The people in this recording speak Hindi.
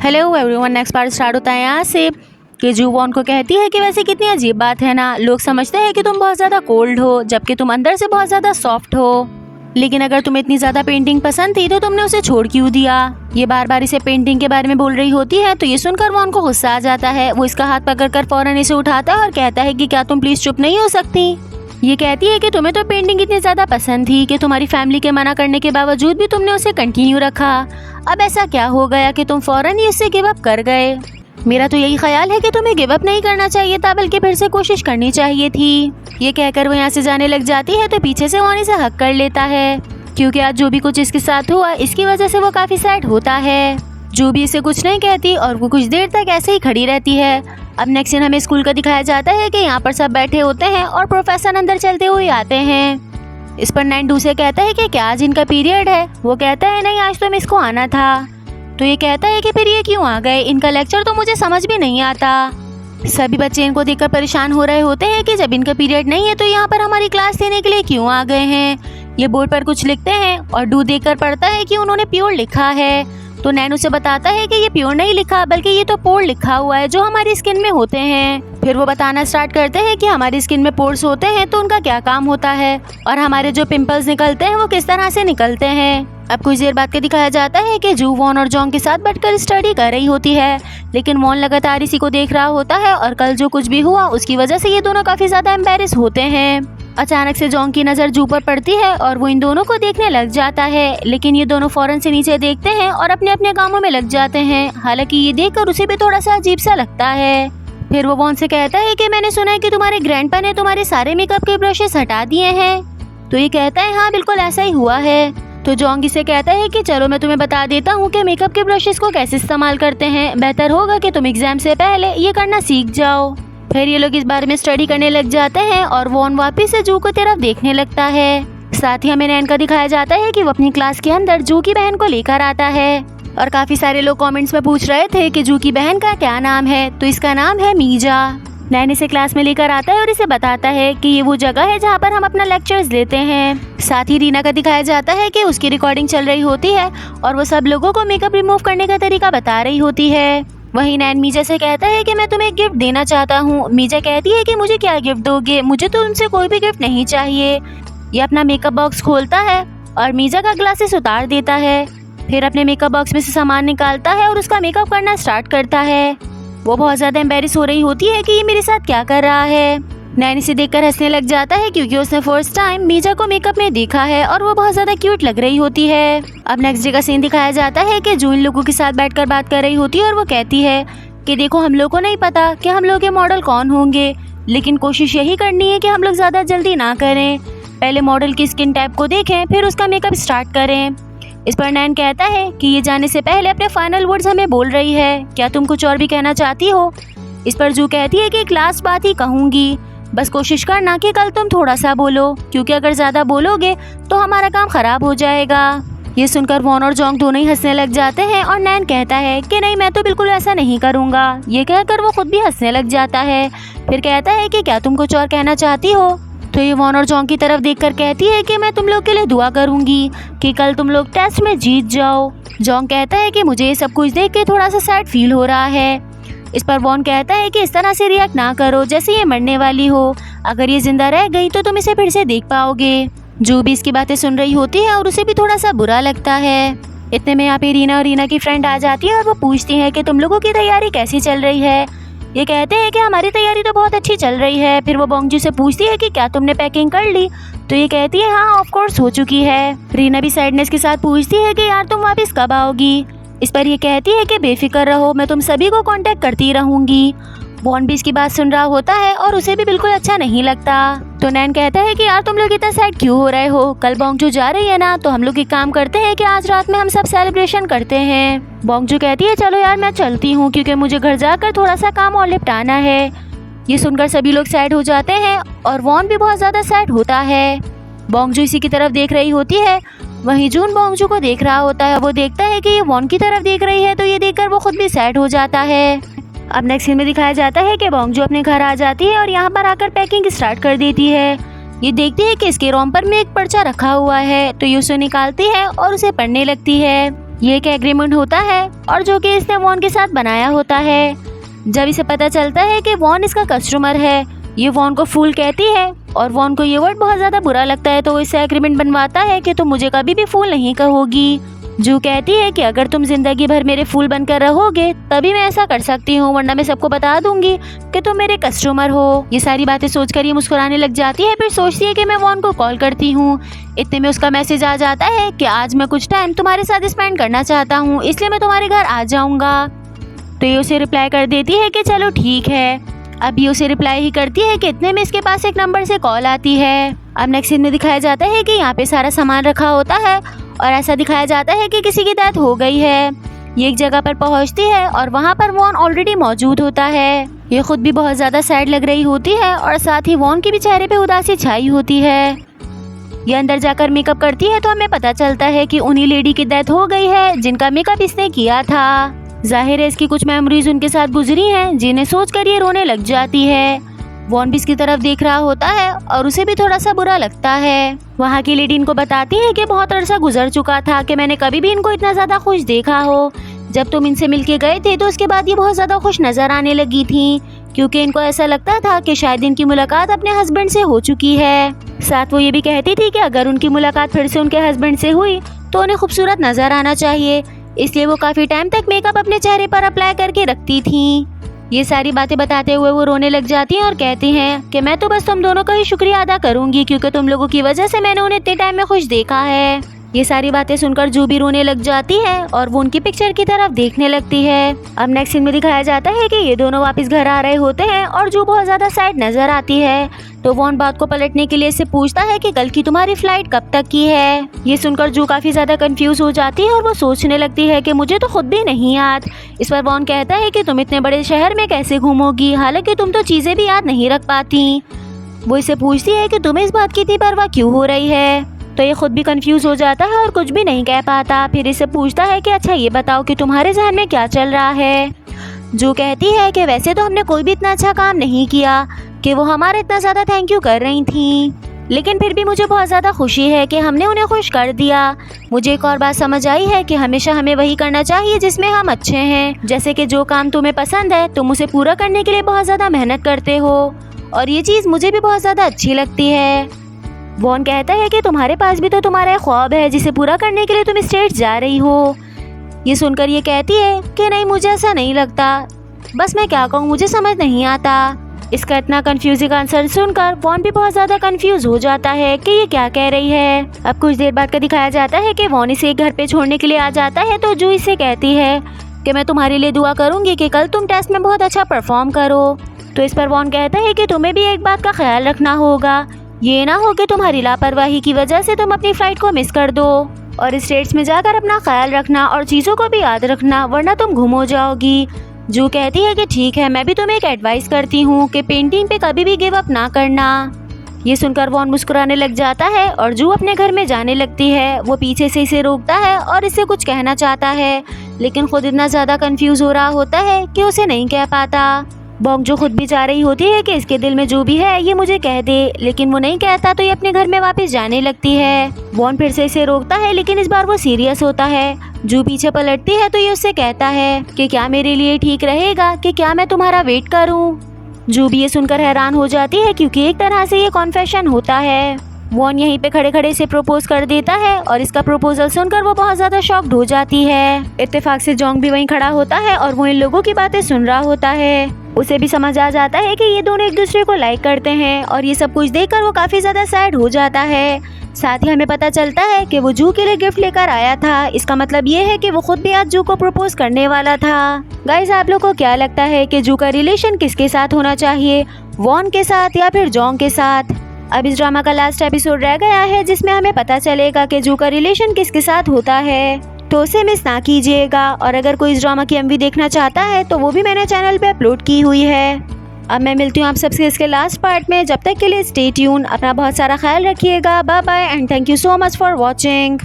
Hello everyone, next part start होता है यहाँ से कि जू वॉन को कहती है कि वैसे कितनी अजीब बात है ना, लोग समझते हैं कि तुम बहुत ज़्यादा कोल्ड हो जबकि तुम अंदर से बहुत ज़्यादा सॉफ्ट हो। लेकिन अगर तुम्हें इतनी ज़्यादा पेंटिंग पसंद थी तो तुमने उसे छोड़ क्यों दिया। ये बार बार इसे पेंटिंग के बारे में बोल रही होती है तो ये सुनकर वॉन को गुस्सा आ जाता है। वो इसका हाथ पकड़कर फौरन इसे उठाता है और कहता है कि क्या तुम प्लीज़ चुप नहीं हो सकती। ये कहती है कि तुम्हें तो पेंटिंग इतनी ज़्यादा पसंद थी कि तुम्हारी फैमिली के मना करने के बावजूद भी तुमने उसे कंटिन्यू रखा। अब ऐसा क्या हो गया कि तुम फौरन ही इससे गिव अप कर गए। मेरा तो यही ख्याल है कि तुम्हें गिव अप नहीं करना चाहिए था बल्कि फिर से कोशिश करनी चाहिए थी। ये कहकर वो यहाँ से जाने लग जाती है तो पीछे से वॉन इसे हक कर लेता है क्योंकि आज जो भी कुछ इसके साथ हुआ इसकी वजह से वो काफ़ी सैड होता है। जो भी इसे कुछ नहीं कहती और वो कुछ देर तक ऐसे ही खड़ी रहती है। अब नेक्स्ट सीन हमें स्कूल का दिखाया जाता है कि यहाँ पर सब बैठे होते हैं और प्रोफेसर अंदर चलते हुए आते हैं। इस पर नैन से कहता है कि क्या आज इनका पीरियड है। वो कहता है नहीं, आज तो मिस को आना था। तो ये कहता है कि फिर ये क्यों आ गए, इनका लेक्चर तो मुझे समझ भी नहीं आता। सभी बच्चे इनको देखकर परेशान हो रहे होते हैं कि जब इनका पीरियड नहीं है तो यहाँ पर हमारी क्लास लेने के लिए क्यों आ गए हैं। ये बोर्ड पर कुछ लिखते हैं और डू देखकर पढ़ता है कि उन्होंने प्योर लिखा है। तो नैन उसे बताता है कि ये प्योर नहीं लिखा बल्कि ये तो पोर लिखा हुआ है जो हमारी स्किन में होते हैं। फिर वो बताना स्टार्ट करते हैं कि हमारी स्किन में पोर्स होते हैं तो उनका क्या काम होता है और हमारे जो पिंपल्स निकलते हैं वो किस तरह से निकलते हैं। अब कुछ देर बाद के दिखाया जाता है कि जू वॉन और जॉन्ग के साथ बैठकर स्टडी कर रही होती है लेकिन वॉन लगातार इसी को देख रहा होता है और कल जो कुछ भी हुआ उसकी वजह से ये दोनों काफी ज्यादा एम्बेरस होते हैं। अचानक से जॉन्ग की नज़र जू पर पड़ती है और वो इन दोनों को देखने लग जाता है लेकिन ये दोनों फौरन से नीचे देखते हैं और अपने अपने कामों में लग जाते हैं। हालांकि ये देखकर उसे भी थोड़ा सा अजीब सा लगता है। फिर वो वॉन से कहता है कि मैंने सुना है कि तुम्हारे ग्रैंडपा ने तुम्हारे सारे मेकअप के ब्रशेस हटा दिए हैं। तो ये कहता है हाँ बिल्कुल ऐसा ही हुआ है। तो जॉन्ग इसे कहता है कि चलो मैं तुम्हें बता देता हूँ कि मेकअप के ब्रशेस को कैसे इस्तेमाल करते हैं। बेहतर होगा कि तुम एग्जाम से पहले ये करना सीख जाओ। फिर ये लोग इस बारे में स्टडी करने लग जाते हैं और वॉन वापस से जू को तरफ देखने लगता है। साथ ही हमें नैन का दिखाया जाता है कि वो अपनी क्लास के अंदर जू की बहन को लेकर आता है और काफी सारे लोग कमेंट्स में पूछ रहे थे कि जू की बहन का क्या नाम है। तो इसका नाम है मीजा। नैन इसे क्लास में लेकर आता है और इसे बताता है कि ये वो जगह है जहाँ पर हम अपना लेक्चर्स लेते हैं। साथ ही रीना का दिखाया जाता है कि उसकी रिकॉर्डिंग चल रही होती है और वो सब लोगों को मेकअप रिमूव करने का तरीका बता रही होती है। वहीं नैन मीजा से कहता है कि मैं तुम्हें एक गिफ्ट देना चाहता हूँ। मीजा कहती है कि मुझे क्या गिफ्ट दोगे, मुझे तो उनसे कोई भी गिफ्ट नहीं चाहिए। ये अपना मेकअप बॉक्स खोलता है और मीजा का ग्लासेस उतार देता है। फिर अपने मेकअप बॉक्स में से सामान निकालता है और उसका मेकअप करना स्टार्ट करता है। वो बहुत ज़्यादा एम्बेरस हो रही होती है कि ये मेरे साथ क्या कर रहा है। नैन इसे देखकर हंसने लग जाता है क्योंकि उसने फर्स्ट टाइम मीजा को मेकअप में देखा है और वो बहुत ज़्यादा क्यूट लग रही होती है। अब नेक्स्ट डे का सीन दिखाया जाता है कि जू इन लोगों के साथ बैठकर बात कर रही होती है और वो कहती है कि देखो हम लोग को नहीं पता कि हम लोग के मॉडल कौन होंगे लेकिन कोशिश यही करनी है कि हम लोग ज़्यादा जल्दी ना करें। पहले मॉडल की स्किन टाइप को देखें फिर उसका मेकअप स्टार्ट करें। इस पर नैन कहता है कि ये जाने से पहले अपने फाइनल वर्ड्स हमें बोल रही है, क्या तुम कुछ और भी कहना चाहती हो। इस पर जू कहती है कि एक लास्ट बात ही कहूँगी, बस कोशिश करना कि कल तुम थोड़ा सा बोलो क्योंकि अगर ज़्यादा बोलोगे तो हमारा काम ख़राब हो जाएगा। ये सुनकर वॉन और जॉन्ग दोनों ही हंसने लग जाते हैं और नैन कहता है कि नहीं मैं तो बिल्कुल ऐसा नहीं करूँगा। ये कहकर वो खुद भी हंसने लग जाता है। फिर कहता है कि क्या तुम कुछ और कहना चाहती हो। तो ये वॉन और जॉन्ग की तरफ देखकर कहती है कि मैं तुम लोग के लिए दुआ करूँगी कि कल तुम लोग टेस्ट में जीत जाओ। जॉन्ग कहता है कि मुझे ये सब कुछ देख के थोड़ा सा सैड फील हो रहा है। इस पर वॉन कहता है कि इस तरह से रिएक्ट ना करो जैसे ये मरने वाली हो। अगर ये जिंदा रह गई तो तुम इसे फिर से देख पाओगे। जू भी इसकी बातें सुन रही होती है और उसे भी थोड़ा सा बुरा लगता है। इतने में यहाँ पे रीना और रीना की फ्रेंड आ जाती है और वो पूछती है कि तुम लोगों की तैयारी कैसी चल रही है। ये कहते हैं कि हमारी तैयारी तो बहुत अच्छी चल रही है। फिर वो बोंगजू से पूछती है कि क्या तुमने पैकिंग कर ली। तो ये कहती है हाँ ऑफ कोर्स हो चुकी है। रीना भी सैडनेस के साथ पूछती है कि यार तुम वापस कब आओगी। इस पर ये कहती है कि बेफिक्र रहो, मैं तुम सभी को कांटेक्ट करती रहूंगी। वॉन भी इसकी बात सुन रहा होता है और उसे भी बिल्कुल अच्छा नहीं लगता। तो नैन कहता है कि यार तुम लोग इतना सैड क्यों हो रहे हो, कल बोंगजू जा रही है ना तो हम लोग एक काम करते हैं कि आज रात में हम सब सेलिब्रेशन करते हैं। बोंगजू कहती है चलो यार मैं चलती हूँ क्योंकि मुझे घर जाकर थोड़ा सा काम और निपटाना है। ये सुनकर सभी लोग सैड हो जाते हैं और वॉन भी बहुत ज़्यादा सैड होता है। बोंगजू इसी की तरफ देख रही होती है। वहीं जून बोंगजू को देख रहा होता है। वो देखता है कि ये वॉन की तरफ देख रही है तो ये देखकर वो खुद भी सैड हो जाता है। अब नेक्स्ट सीन में दिखाया जाता है कि बोंगजू अपने घर आ जाती है और यहाँ पर आकर पैकिंग स्टार्ट कर देती है। ये देखती है कि इसके रोम पर में एक पर्चा रखा हुआ है तो ये उसे निकालती है और उसे पढ़ने लगती है। ये एक एग्रीमेंट होता है और जो कि इसने वॉन के साथ बनाया होता है। जब इसे पता चलता है कि वॉन इसका कस्टमर है, ये वॉन को फूल कहती है और वॉन को ये वर्ड बहुत ज़्यादा बुरा लगता है, तो वो इससे एग्रीमेंट बनवाता है कि तुम मुझे कभी भी फूल नहीं कहोगी। जू कहती है कि अगर तुम जिंदगी भर मेरे फूल बनकर रहोगे तभी मैं ऐसा कर सकती हूँ, वरना मैं सबको बता दूंगी कि तुम मेरे कस्टमर हो। ये सारी बातें सोचकर ये मुस्कुराने लग जाती है। फिर सोचती है कि मैं वॉन को कॉल करती हूँ। इतने में उसका मैसेज आ जाता है कि आज मैं कुछ टाइम तुम्हारे साथ स्पेंड करना चाहता हूँ, इसलिए मैं तुम्हारे घर आ जाऊँगा। तो ये उसे रिप्लाई कर देती है कि चलो ठीक है। अब ये उसे रिप्लाई ही करती है कि इतने में इसके पास एक नंबर से कॉल आती है। अब नेक्स्ट सीन में दिखाया जाता है कि यहाँ पे सारा सामान रखा होता है और ऐसा दिखाया जाता है कि किसी की डेथ हो गई है। ये एक जगह पर पहुँचती है और वहाँ पर वॉन ऑलरेडी मौजूद होता है। ये खुद भी बहुत ज़्यादा सैड लग रही होती है और साथ ही वॉन के भी चेहरे पे उदासी छाई होती है। ये अंदर जाकर मेकअप करती है तो हमें पता चलता है कि उन्हीं लेडी की डेथ हो गई है जिनका मेकअप इसने किया था। जाहिर है इसकी कुछ मेमोरीज उनके साथ गुजरी हैं, जिन्हें सोचकर ये रोने लग जाती है। वॉन भी इसकी तरफ देख रहा होता है और उसे भी थोड़ा सा बुरा लगता है। वहाँ की लेडी इनको बताती है कि बहुत अरसा गुजर चुका था कि मैंने कभी भी इनको इतना ज़्यादा खुश देखा हो। जब तुम इनसे मिलके गए थे तो उसके बाद ये बहुत ज़्यादा खुश नज़र आने लगी थी, क्योंकि इनको ऐसा लगता था कि शायद इनकी मुलाकात अपने हस्बैंड से हो चुकी है। साथ वो ये भी कहती थी कि अगर उनकी मुलाकात फिर से उनके हस्बैंड से हुई तो उन्हें खूबसूरत नज़र आना चाहिए, इसलिए वो काफ़ी टाइम तक मेकअप अपने चेहरे पर अप्लाई करके रखती थी। ये सारी बातें बताते हुए वो रोने लग जाती हैं और कहती हैं कि मैं तो बस तुम दोनों का ही शुक्रिया अदा करूंगी, क्योंकि तुम लोगों की वजह से मैंने उन्हें इतने टाइम में खुश देखा है। ये सारी बातें सुनकर जू भी रोने लग जाती है और वो उनकी पिक्चर की तरफ देखने लगती है। अब नेक्स्ट सीन में दिखाया जाता है कि ये दोनों वापस घर आ रहे होते हैं और जू बहुत ज़्यादा सैड नजर आती है। तो वॉन बात को पलटने के लिए इससे पूछता है कि कल की तुम्हारी फ्लाइट कब तक की है। ये सुनकर जू काफ़ी ज़्यादा कंफ्यूज हो जाती है और वो सोचने लगती है कि मुझे तो खुद भी नहीं याद। इस पर वॉन कहता है कि तुम इतने बड़े शहर में कैसे घूमोगी, हालांकि तुम तो चीज़ें भी याद नहीं रख पाती। वो इससे पूछती है कि तुम्हें इस बात की इतनी परवाह क्यों हो रही है। तो ये खुद भी कंफ्यूज हो जाता है और कुछ भी नहीं कह पाता। फिर इससे पूछता है कि अच्छा ये बताओ कि तुम्हारे ज़हन में क्या चल रहा है। जो कहती है कि वैसे तो हमने कोई भी इतना अच्छा काम नहीं किया कि वो हमारा इतना ज़्यादा थैंक यू कर रही थी, लेकिन फिर भी मुझे बहुत ज़्यादा खुशी है कि हमने उन्हें खुश कर दिया। मुझे एक और बात समझ आई है कि हमेशा हमें वही करना चाहिए जिसमें हम अच्छे हैं, जैसे कि जो काम तुम्हें पसंद है तुम उसे पूरा करने के लिए बहुत ज़्यादा मेहनत करते हो, और ये चीज़ मुझे भी बहुत ज़्यादा अच्छी लगती है। वॉन कहता है कि तुम्हारे पास भी तो तुम्हारा एक ख्वाब है जिसे पूरा करने के लिए तुम स्टेट्स जा रही हो। ये सुनकर ये कहती है कि नहीं, मुझे ऐसा नहीं लगता, बस मैं क्या कहूँ मुझे समझ नहीं आता। इसका इतना कंफ्यूजिंग आंसर सुनकर वॉन भी बहुत ज़्यादा कंफ्यूज हो जाता है कि ये क्या कह रही है। अब कुछ देर बाद का दिखाया जाता है कि वॉन इसे घर पे छोड़ने के लिए आ जाता है। तो जू इसे कहती है कि मैं तुम्हारे लिए दुआ करूँगी कि कल तुम टेस्ट में बहुत अच्छा परफॉर्म करो। तो इस पर वॉन कहता है कि तुम्हें भी एक बात का ख्याल रखना होगा, ये ना हो कि तुम्हारी लापरवाही की वजह से तुम अपनी फ्लाइट को मिस कर दो, और स्टेट्स में जाकर अपना ख्याल रखना और चीज़ों को भी याद रखना, वरना तुम गुम हो जाओगी। जू कहती है कि ठीक है, मैं भी तुम्हें एक एडवाइस करती हूँ कि पेंटिंग पे कभी भी गिव अप ना करना। ये सुनकर वॉन मुस्कुराने लग जाता है और जू अपने घर में जाने लगती है। वो पीछे से इसे रोकता है और इससे कुछ कहना चाहता है, लेकिन खुद इतना ज़्यादा कंफ्यूज हो रहा होता है कि उसे नहीं कह पाता। बॉन्ग जो खुद भी चाह रही होती है कि इसके दिल में जो भी है ये मुझे कह दे, लेकिन वो नहीं कहता, तो ये अपने घर में वापस जाने लगती है। वॉन फिर से इसे रोकता है, लेकिन इस बार वो सीरियस होता है। जू पीछे पलटती है तो ये उससे कहता है कि क्या मेरे लिए ठीक रहेगा कि क्या मैं तुम्हारा वेट करूं। जू भी ये सुनकर हैरान हो जाती है, क्योंकि एक तरह से ये कॉन्फेशन होता है। वॉन यहीं पे खड़े खड़े से प्रपोज कर देता है और इसका प्रपोजल सुनकर वो बहुत ज़्यादा शॉक्ड हो जाती है। इत्तेफाक से जोंग भी वहीं खड़ा होता है और वो इन लोगों की बातें सुन रहा होता है। उसे भी समझ आ जाता है कि ये दोनों एक दूसरे को लाइक करते हैं, और ये सब कुछ देखकर वो काफ़ी ज़्यादा सैड हो जाता है। साथ ही हमें पता चलता है कि वो जू के लिए गिफ्ट लेकर आया था। इसका मतलब ये है कि वो खुद भी आज जू को प्रपोज करने वाला था। गाइस, आप लोग को क्या लगता है कि जू का रिलेशन किसके साथ होना चाहिए, वॉन के साथ या फिर जोंग के साथ? अब इस ड्रामा का लास्ट एपिसोड रह गया है जिसमें हमें पता चलेगा कि जू का रिलेशन किसके साथ होता है, तो उसे मिस ना कीजिएगा। और अगर कोई इस ड्रामा की एमवी देखना चाहता है तो वो भी मैंने चैनल पे अपलोड की हुई है। अब मैं मिलती हूँ आप सबसे इसके लास्ट पार्ट में। जब तक के लिए स्टे ट्यून, अपना बहुत सारा ख्याल रखिएगा। Bye bye and thank you so much for watching.